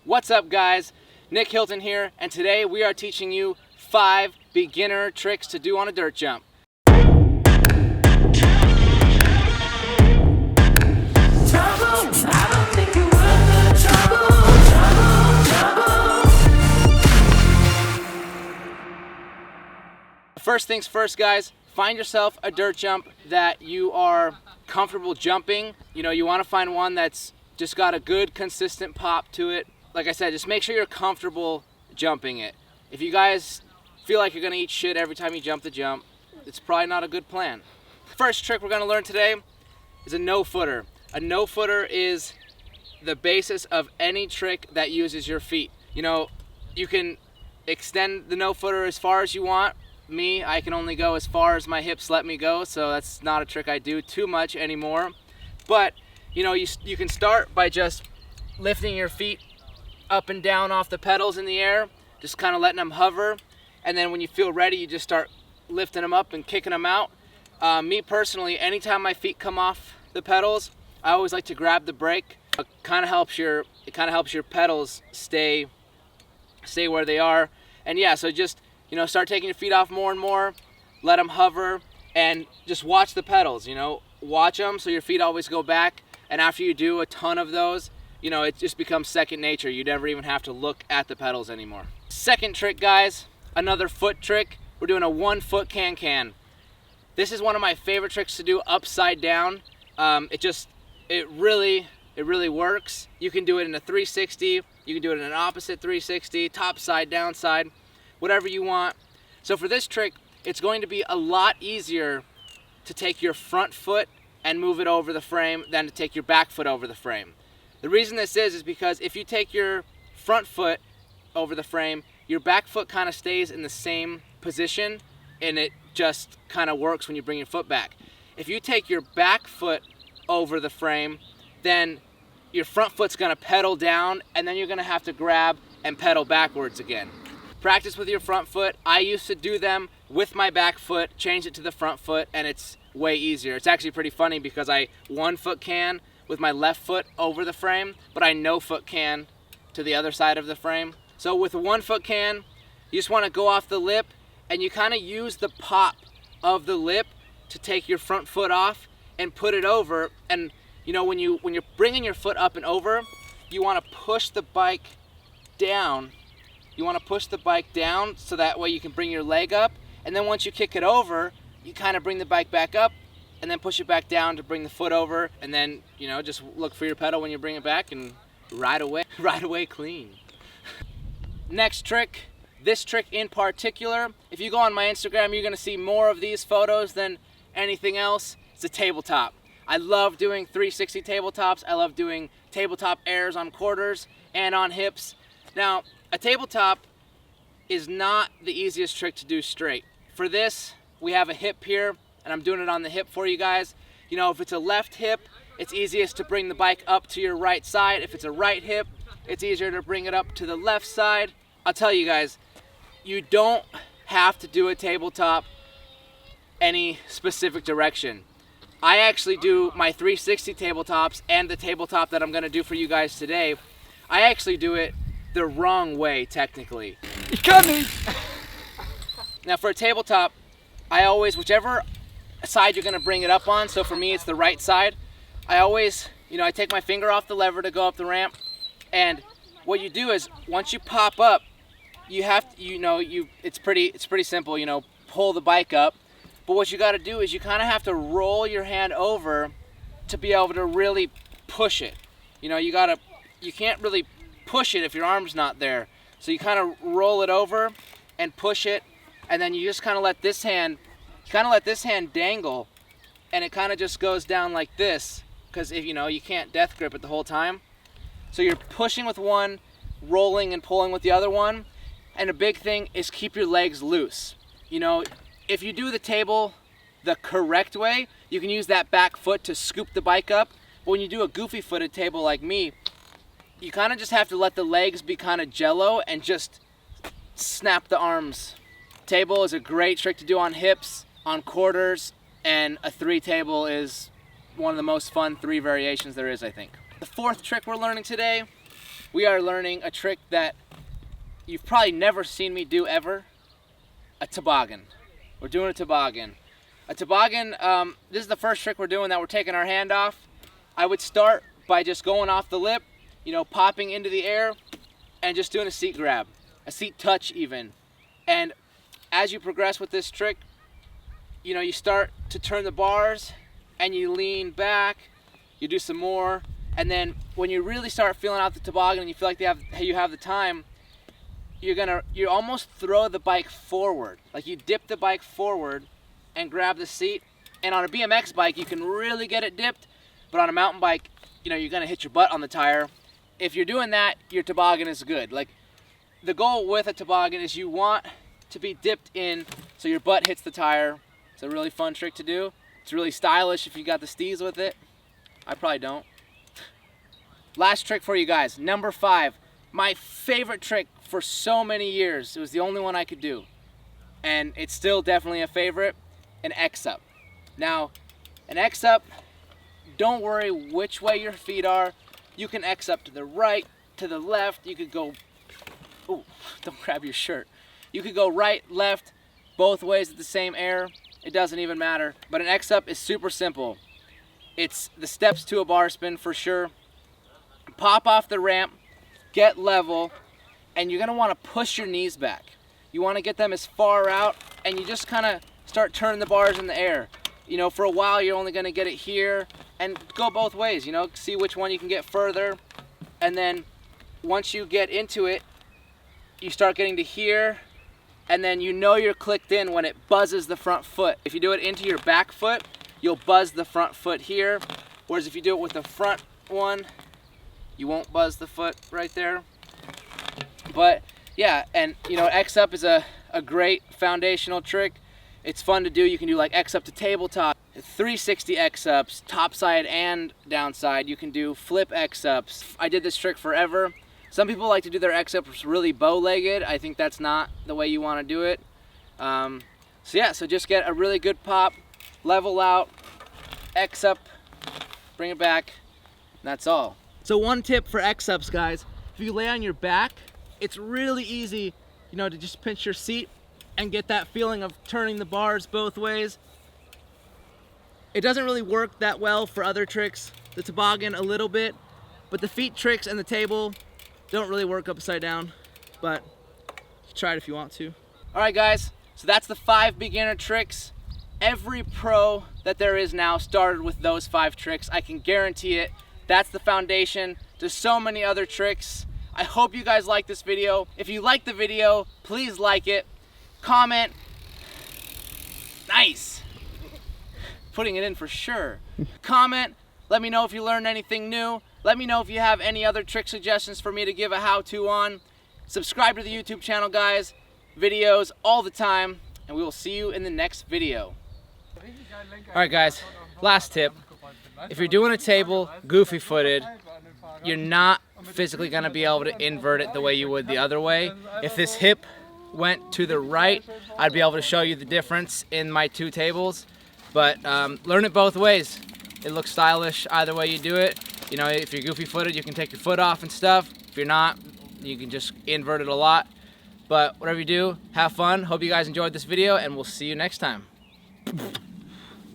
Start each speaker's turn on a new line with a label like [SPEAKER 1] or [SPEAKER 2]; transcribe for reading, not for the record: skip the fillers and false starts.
[SPEAKER 1] What's up guys? Nick Hilton here, and today we are teaching you 5 beginner tricks to do on a dirt jump. First things first guys, find yourself a dirt jump that you are comfortable jumping. You want to find one that's just got a good consistent pop to it. Like I said, just make sure you're comfortable jumping it. If you guys feel like you're gonna eat shit every time you jump the jump, it's probably not a good plan. First trick we're gonna learn today is a no-footer. A no-footer is the basis of any trick that uses your feet. You can extend the no-footer as far as you want. Me, I can only go as far as my hips let me go, so that's not a trick I do too much anymore. But you can start by just lifting your feet up and down off the pedals in the air, just kind of letting them hover, and then when you feel ready, you just start lifting them up and kicking them out. Me personally, anytime my feet come off the pedals, I always like to grab the brake. It kind of helps your pedals stay where they are. And yeah, so just start taking your feet off more and more, let them hover, and just watch the pedals. Watch them so your feet always go back. And after you do a ton of those, it just becomes second nature. You never even have to look at the pedals anymore. Second trick, guys, another foot trick. We're doing a 1-foot can-can. This is one of my favorite tricks to do upside down. It really works. You can do it in a 360. You can do it in an opposite 360, top side, down side, whatever you want. So for this trick, it's going to be a lot easier to take your front foot and move it over the frame than to take your back foot over the frame. The reason this is because if you take your front foot over the frame, your back foot kind of stays in the same position, and it just kind of works when you bring your foot back. If you take your back foot over the frame, then your front foot's gonna pedal down, and then you're gonna have to grab and pedal backwards again. Practice with your front foot. I used to do them with my back foot, change it to the front foot, and it's way easier. It's actually pretty funny because I 1-foot can with my left foot over the frame, but I no-foot can to the other side of the frame. So with a 1-foot can, you just want to go off the lip, and you kind of use the pop of the lip to take your front foot off and put it over. And when you're bringing your foot up and over, you want to push the bike down. You want to push the bike down so that way you can bring your leg up, and then once you kick it over, you kind of bring the bike back up and then push it back down to bring the foot over, and then just look for your pedal when you bring it back and ride away clean. Next trick, this trick in particular, if you go on my Instagram, you're gonna see more of these photos than anything else. It's a tabletop. I love doing 360 tabletops. I love doing tabletop airs on quarters and on hips. Now, a tabletop is not the easiest trick to do straight. For this, we have a hip here, and I'm doing it on the hip for you guys. If it's a left hip, it's easiest to bring the bike up to your right side. If it's a right hip, it's easier to bring it up to the left side. I'll tell you guys, you don't have to do a tabletop any specific direction. I actually do my 360 tabletops and the tabletop that I'm gonna do for you guys today. I actually do it the wrong way, technically.
[SPEAKER 2] It's coming!
[SPEAKER 1] Now for a tabletop, I always, whichever side you're gonna bring it up on, so for me it's the right side, I always, I take my finger off the lever to go up the ramp, and what you do is, once you pop up, you have to, it's pretty simple, pull the bike up, but what you gotta do is you kind of have to roll your hand over to be able to really push it. You can't really push it if your arm's not there, so you kind of roll it over and push it, and then you just kind of let this hand dangle, and it kind of just goes down like this, because if you can't death grip it the whole time. So you're pushing with one, rolling and pulling with the other one, and a big thing is keep your legs loose. If you do the table the correct way, you can use that back foot to scoop the bike up, but when you do a goofy footed table like me, you kind of just have to let the legs be kind of jello and just snap the arms. Table is a great trick to do on hips, on quarters, and a 3 table is one of the most fun 3 variations there is, I think. The fourth trick we're learning today we are learning a trick that you've probably never seen me do ever, a toboggan. We're doing a toboggan. A toboggan, this is the first trick we're doing that we're taking our hand off. I would start by just going off the lip, you know, popping into the air and just doing a seat grab, a seat touch even. And as you progress with this trick, you know, you start to turn the bars and you lean back, you do some more, and then when you really start feeling out the toboggan and you feel like you have the time, you almost throw the bike forward. Like you dip the bike forward and grab the seat. And on a BMX bike, you can really get it dipped, but on a mountain bike, you know, you're gonna hit your butt on the tire. If you're doing that, your toboggan is good. Like the goal with a toboggan is you want to be dipped in so your butt hits the tire. It's a really fun trick to do. It's really stylish if you got the steez with it. I probably don't. Last trick for you guys, number 5. My favorite trick for so many years. It was the only one I could do. And it's still definitely a favorite, an X-up. Now, an X-up, don't worry which way your feet are. You can X-up to the right, to the left. You could go, oh, don't grab your shirt. You could go right, left, both ways at the same air. It doesn't even matter. But an X-up is super simple. It's the steps to a bar spin for sure. Pop off the ramp, get level, and you're gonna wanna push your knees back. You wanna get them as far out, and you just kinda start turning the bars in the air. You know, for a while you're only gonna get it here, and go both ways, you know, see which one you can get further. And then once you get into it, you start getting to here, and then you know you're clicked in when it buzzes the front foot. If you do it into your back foot, you'll buzz the front foot here, whereas if you do it with the front one, you won't buzz the foot right there. But yeah, and you know, X-up is a great foundational trick. It's fun to do. You can do like X-up to tabletop, 360 X-ups, topside and downside. You can do flip X-ups. I did this trick forever. Some people like to do their X-ups really bow-legged. I think that's not the way you want to do it. So yeah, so just get a really good pop, level out, X-up, bring it back, and that's all. So one tip for X-ups, guys, if you lay on your back, it's really easy, you know, to just pinch your seat and get that feeling of turning the bars both ways. It doesn't really work that well for other tricks, the toboggan a little bit, but the feet tricks and the table don't really work upside down, but try it if you want to. All right, guys, so that's the 5 beginner tricks. Every pro that there is now started with those 5 tricks. I can guarantee it. That's the foundation to so many other tricks. I hope you guys like this video. If you like the video, please like it, comment. Nice. Putting it in for sure. Comment, let me know if you learned anything new. Let me know if you have any other trick suggestions for me to give a how-to on. Subscribe to the YouTube channel, guys. Videos all the time, and we will see you in the next video. All right, guys, last tip. If you're doing a table goofy-footed, you're not physically gonna be able to invert it the way you would the other way. If this hip went to the right, I'd be able to show you the difference in my 2 tables. But learn it both ways. It looks stylish either way you do it. You know, if you're goofy-footed, you can take your foot off and stuff. If you're not, you can just invert it a lot. But whatever you do, have fun. Hope you guys enjoyed this video, and we'll see you next time.